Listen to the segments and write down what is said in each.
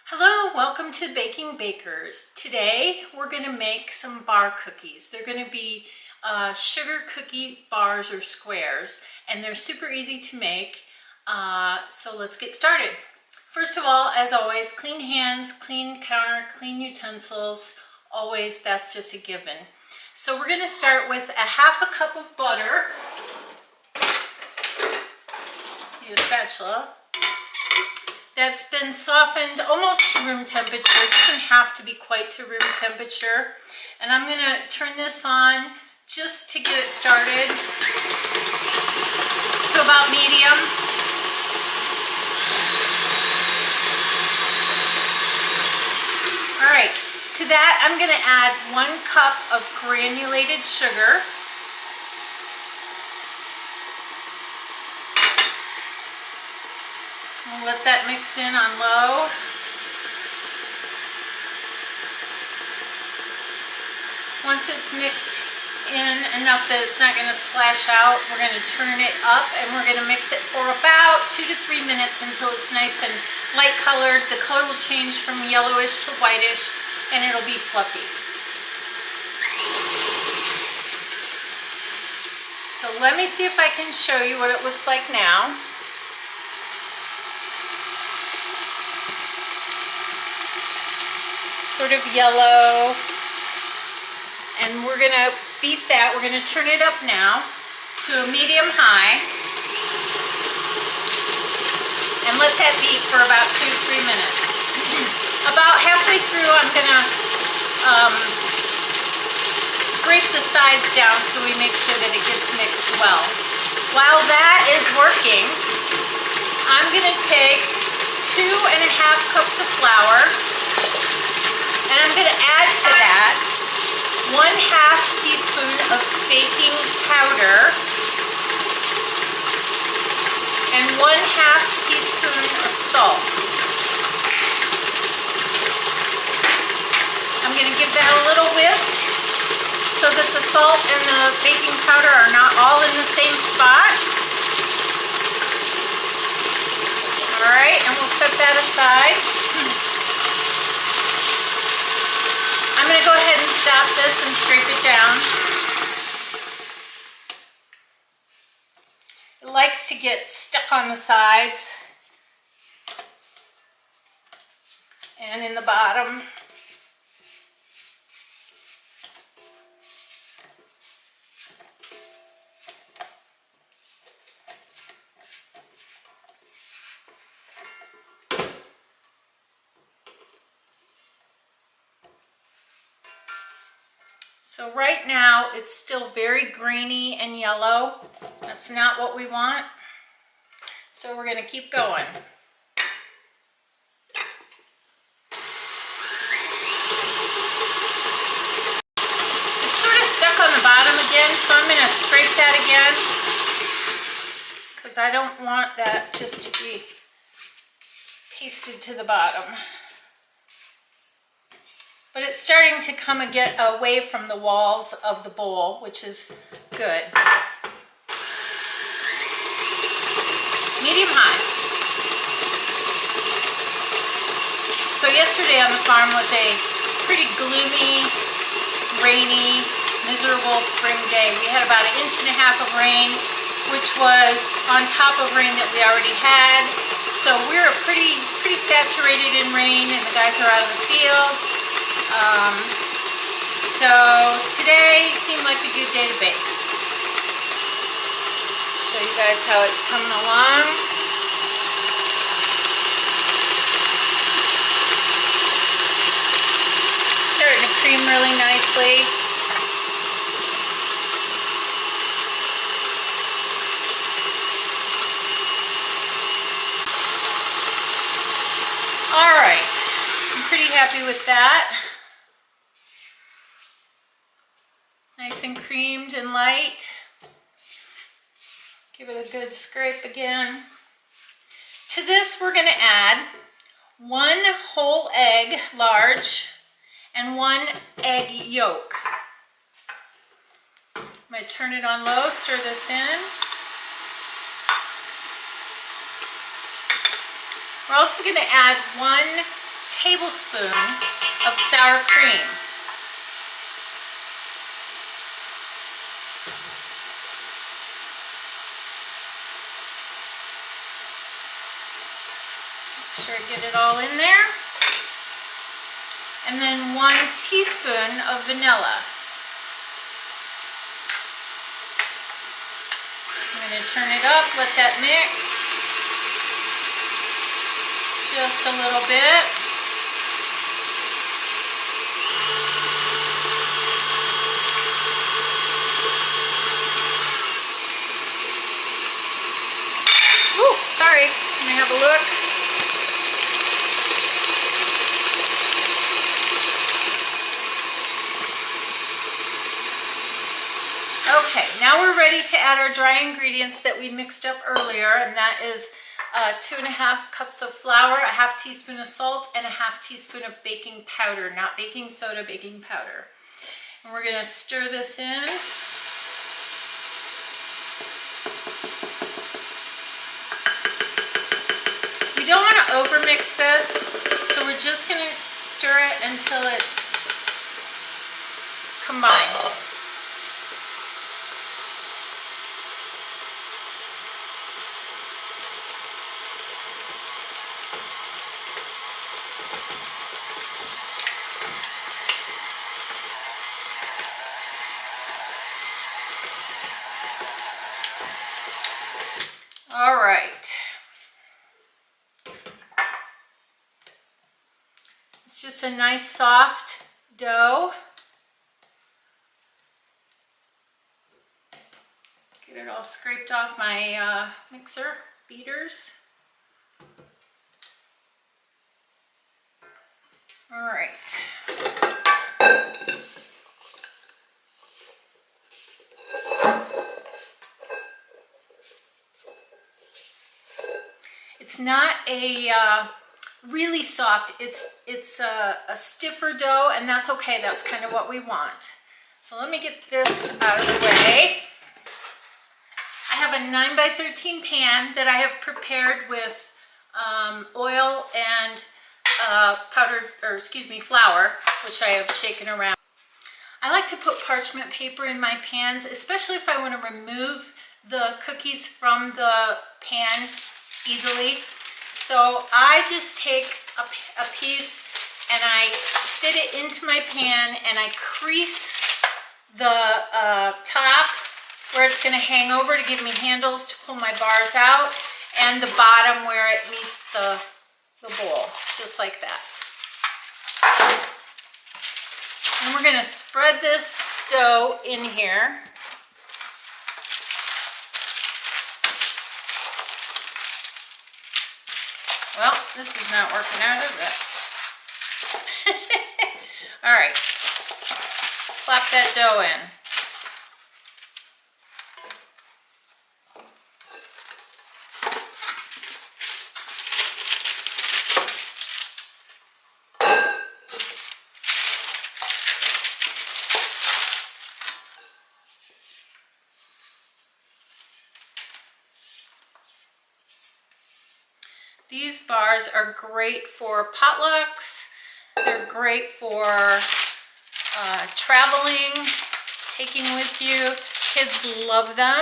Hello, welcome to Baking Bakers. Today we're going to make some bar cookies. They're going to be sugar cookie bars or squares, and they're super easy to make. So let's get started. First of all, as always, clean hands, clean counter, clean utensils. Always, that's just a given. So we're going to start with a half a cup of butter. Need a spatula. That's been softened almost to room temperature. It doesn't have to be quite to room temperature. And I'm going to turn this on just to get it started to about medium. All right, to that I'm going to add 1 cup of granulated sugar. We'll let that mix in on low. Once it's mixed in enough that it's not going to splash out, we're going to turn it up and we're going to mix it for about 2 to 3 minutes until it's nice and light colored. The color will change from yellowish to whitish and it'll be fluffy. So let me see if I can show you what it looks like now. Sort of yellow, and we're gonna beat that. We're gonna turn it up now to a medium high and let that beat for about 2 to 3 minutes. About halfway through, I'm gonna scrape the sides down so we make sure that it gets mixed well. While that is working, I'm gonna take 2.5 cups of flour. And I'm going to add to that 1/2 teaspoon of baking powder and 1/2 teaspoon of salt. I'm going to give that a little whisk so that the salt and the baking powder are not all in the same spot. All right, and we'll set that aside. I'm going to go ahead and stop this and scrape it down. It likes to get stuck on the sides and in the bottom. So right now it's still very grainy and yellow. That's not what we want. So we're going to keep going. It's sort of stuck on the bottom again, so I'm going to scrape that again because I don't want that just to be pasted to the bottom. But it's starting to come again away from the walls of the bowl, which is good. Medium high. So yesterday on the farm was a pretty gloomy, rainy, miserable spring day. We had about 1.5 inches of rain, which was on top of rain that we already had. So we're pretty saturated in rain, and the guys are out of the field. So today seemed like a good day to bake. Show you guys how it's coming along. Starting to cream really nicely. All right, I'm pretty happy with that. Nice and creamed and light. Give it a good scrape again. To this we're going to add 1 whole egg, large, and 1 egg yolk. I'm going to turn it on low, stir this in. We're also going to add 1 tablespoon of sour cream. Make sure I get it all in there. And then 1 teaspoon of vanilla. I'm going to turn it up, let that mix just a little bit. Ooh, sorry, let me have a look. Okay, now we're ready to add our dry ingredients that we mixed up earlier, and that is 2½ cups of flour, a ½ teaspoon of salt, and a ½ teaspoon of baking powder, not baking soda, baking powder. And we're going to stir this in. We don't want to overmix this, so we're just going to stir it until it's combined. All right. It's just a nice soft dough. Get it all scraped off my mixer beaters. All right. It's not a really soft, it's a stiffer dough, and that's okay. That's kind of what we want. So let me get this out of the way. I have a 9x13 pan that I have prepared with oil and flour, which I have shaken around. I like to put parchment paper in my pans, especially if I want to remove the cookies from the pan easily. So I just take a piece and I fit it into my pan, and I crease the top where it's going to hang over to give me handles to pull my bars out, and the bottom where it meets the bowl, just like that. And we're going to spread this dough in here. Well, this is not working out, is it? All right, plop that dough in. These bars are great for potlucks. They're great for traveling, taking with you. Kids love them.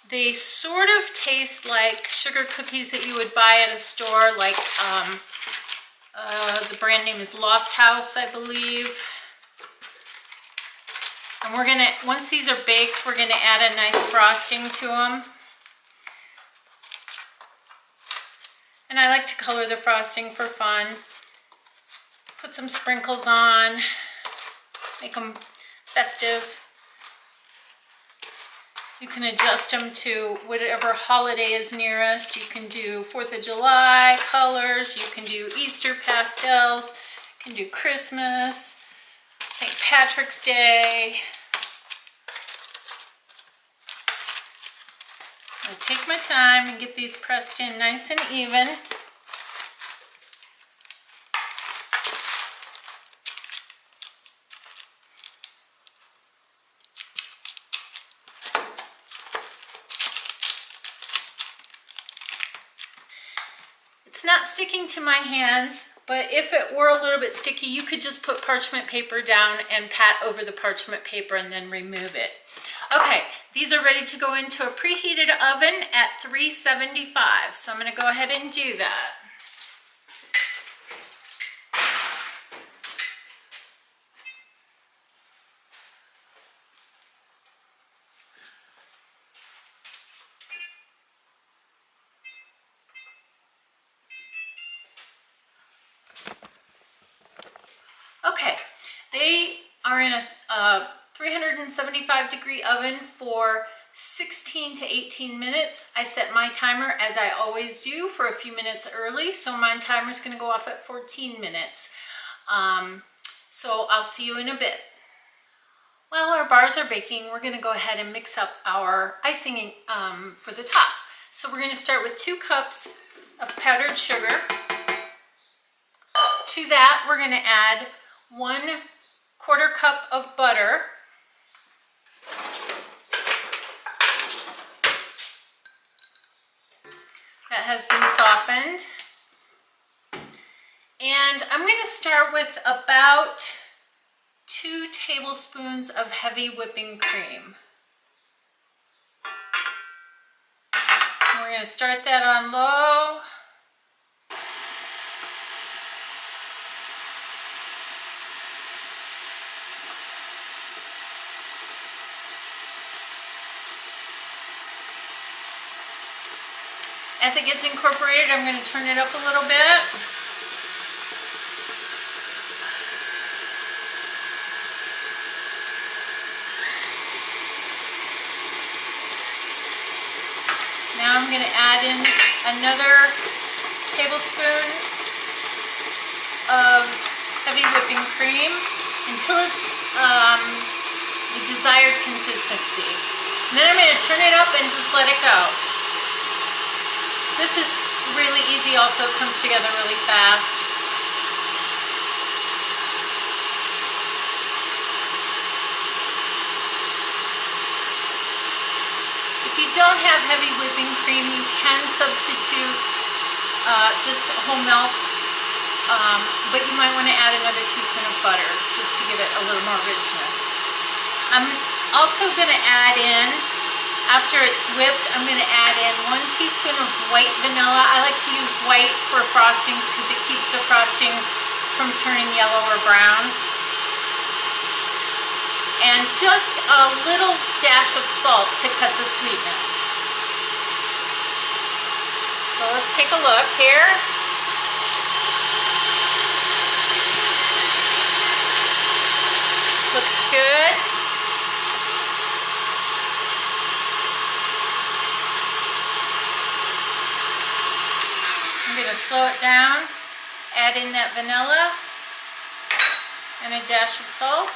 They sort of taste like sugar cookies that you would buy at a store, like the brand name is Loft House, I believe. And we're gonna, once these are baked, we're gonna add a nice frosting to them. And I like to color the frosting for fun. Put some sprinkles on, make them festive. You can adjust them to whatever holiday is nearest. You can do 4th of July colors, you can do Easter pastels, you can do Christmas, St. Patrick's Day. I'll take my time and get these pressed in nice and even. It's not sticking to my hands, but if it were a little bit sticky, you could just put parchment paper down and pat over the parchment paper and then remove it. Okay, these are ready to go into a preheated oven at 375. So I'm going to go ahead and do that. Okay, they are in a 375-degree oven for 16 to 18 minutes. I set my timer, as I always do, for a few minutes early, so my timer is going to go off at 14 minutes. So I'll see you in a bit. While our bars are baking, we're going to go ahead and mix up our icing for the top. So we're going to start with 2 cups of powdered sugar. To that, we're going to add 1/4 cup of butter. That has been softened. And I'm going to start with about 2 tablespoons of heavy whipping cream. And we're going to start that on low. As it gets incorporated, I'm going to turn it up a little bit. Now I'm going to add in another tablespoon of heavy whipping cream until it's the desired consistency. And then I'm going to turn it up and just let it go. This is really easy also, it comes together really fast. If you don't have heavy whipping cream, you can substitute just whole milk, but you might want to add another teaspoon of butter just to give it a little more richness. I'm also going to add in, after it's whipped, I'm going to add in 1 teaspoon of white vanilla. I like to use white for frostings because it keeps the frosting from turning yellow or brown. And just a little dash of salt to cut the sweetness. So let's take a look here. Looks good. I'm going to slow it down, add in that vanilla and a dash of salt.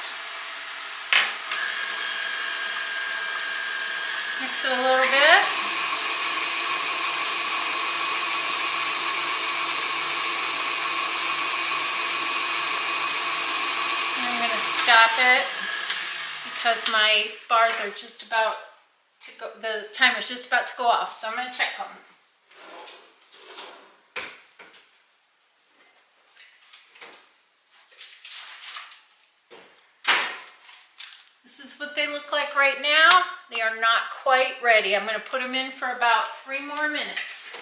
Mix it a little bit. And I'm going to stop it because my bars are just about to go, the timer's just about to go off, so I'm going to check them. This is what they look like right now. They are not quite ready. I'm going to put them in for about 3 more minutes.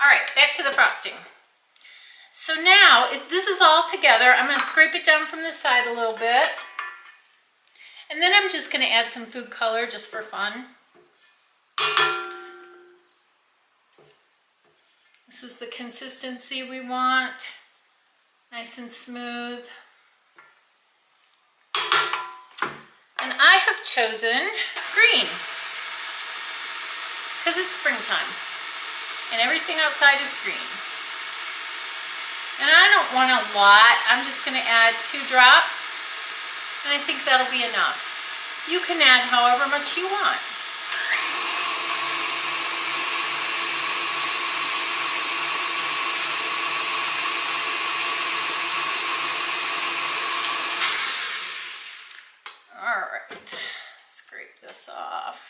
All right, back to the frosting. So now, if this is all together, I'm going to scrape it down from the side a little bit. And then I'm just going to add some food color just for fun. This is the consistency we want. Nice and smooth. And I have chosen green because it's springtime and everything outside is green. And I don't want a lot. I'm just going to add 2 drops and I think that'll be enough. You can add however much you want. All right, scrape this off.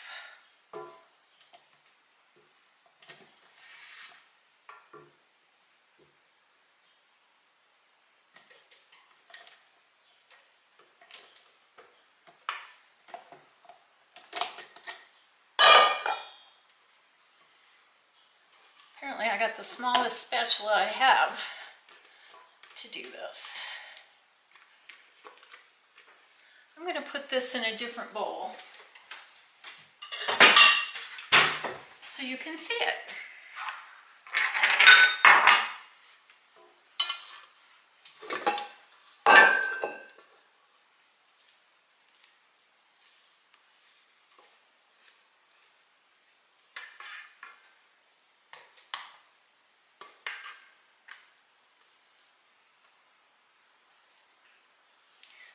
I got the smallest spatula I have to do this. I'm going to put this in a different bowl so you can see it.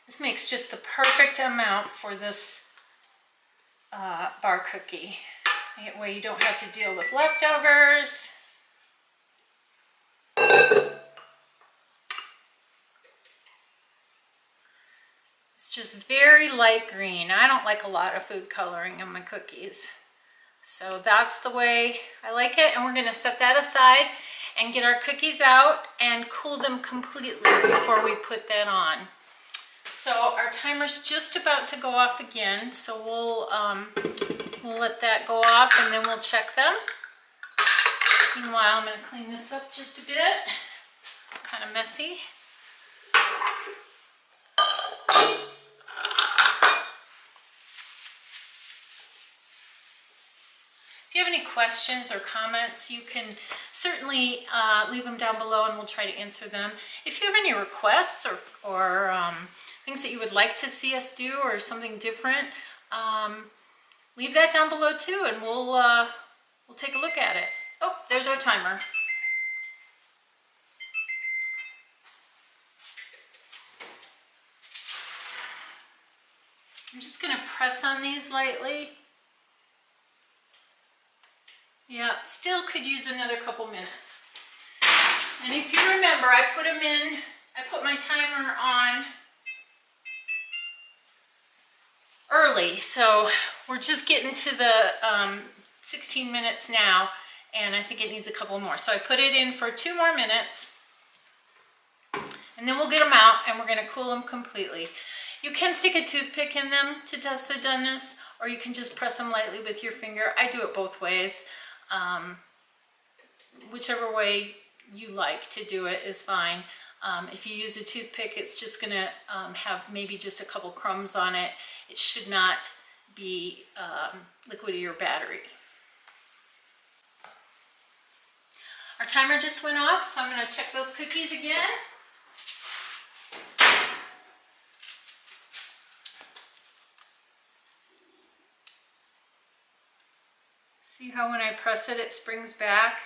This makes just the perfect amount for this bar cookie. That way you don't have to deal with leftovers. It's just very light green. I don't like a lot of food coloring in my cookies. So that's the way I like it. And we're going to set that aside and get our cookies out and cool them completely before we put that on. So our timer's just about to go off again, so we'll let that go off and then we'll check them. Meanwhile, I'm going to clean this up just a bit. Kind of messy. If you have any questions or comments, you can certainly leave them down below and we'll try to answer them. If you have any requests or things that you would like to see us do or something different, leave that down below too and we'll take a look at it. Oh, there's our timer. I'm just going to press on these lightly. Yeah, still could use another couple minutes. And if you remember, I put my timer on early, so we're just getting to the 16 minutes now, and I think it needs a couple more. So I put it in for 2 more minutes, and then we'll get them out, and we're going to cool them completely. You can stick a toothpick in them to test the doneness, or you can just press them lightly with your finger. I do it both ways. Whichever way you like to do it is fine. If you use a toothpick, it's just going to have maybe just a couple crumbs on it. It should not be liquidy or battery. Our timer just went off, so I'm going to check those cookies again. See how when I press it, it springs back?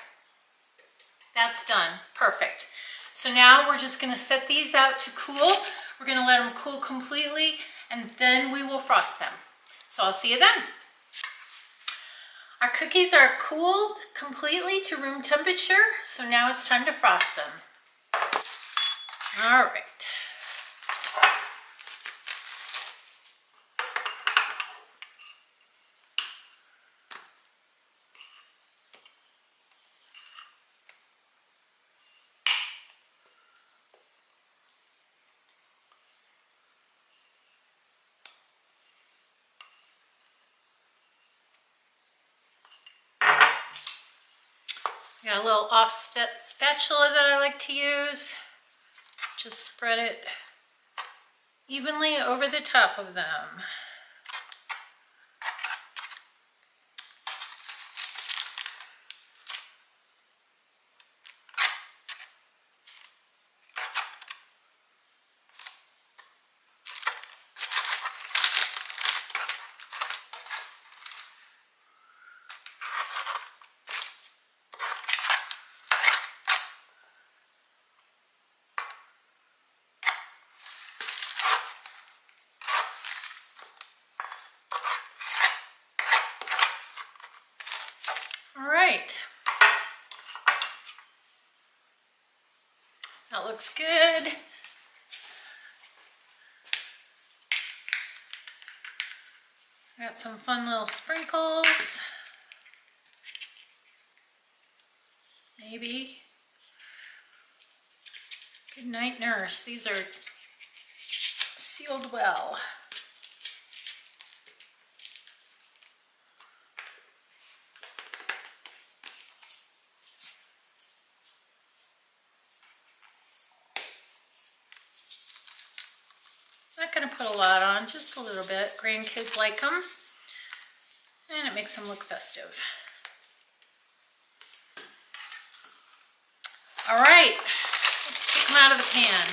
That's done. Perfect. So now we're just going to set these out to cool. We're going to let them cool completely, and then we will frost them. So I'll see you then. Our cookies are cooled completely to room temperature, so now it's time to frost them. All right. Got a little offset spatula that I like to use. Just spread it evenly over the top of them. All right, that looks good. Got some fun little sprinkles, maybe. Good night, nurse. These are sealed well. Not gonna put a lot on, just a little bit. Grandkids like them, and it makes them look festive. All right, let's take them out of the pan.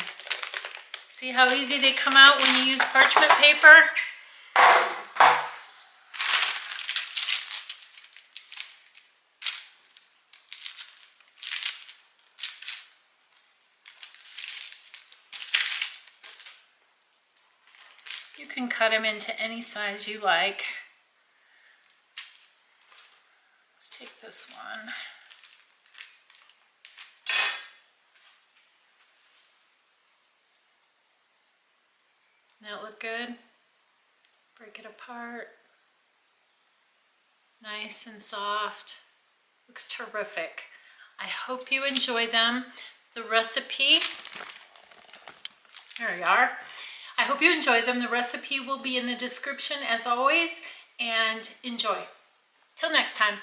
See how easy they come out when you use parchment paper? You can cut them into any size you like. Let's take this one. That look good? Break it apart. Nice and soft. Looks terrific. I hope you enjoy them. The recipe, there we are. I hope you enjoy them. The recipe will be in the description as always, and enjoy. Till next time.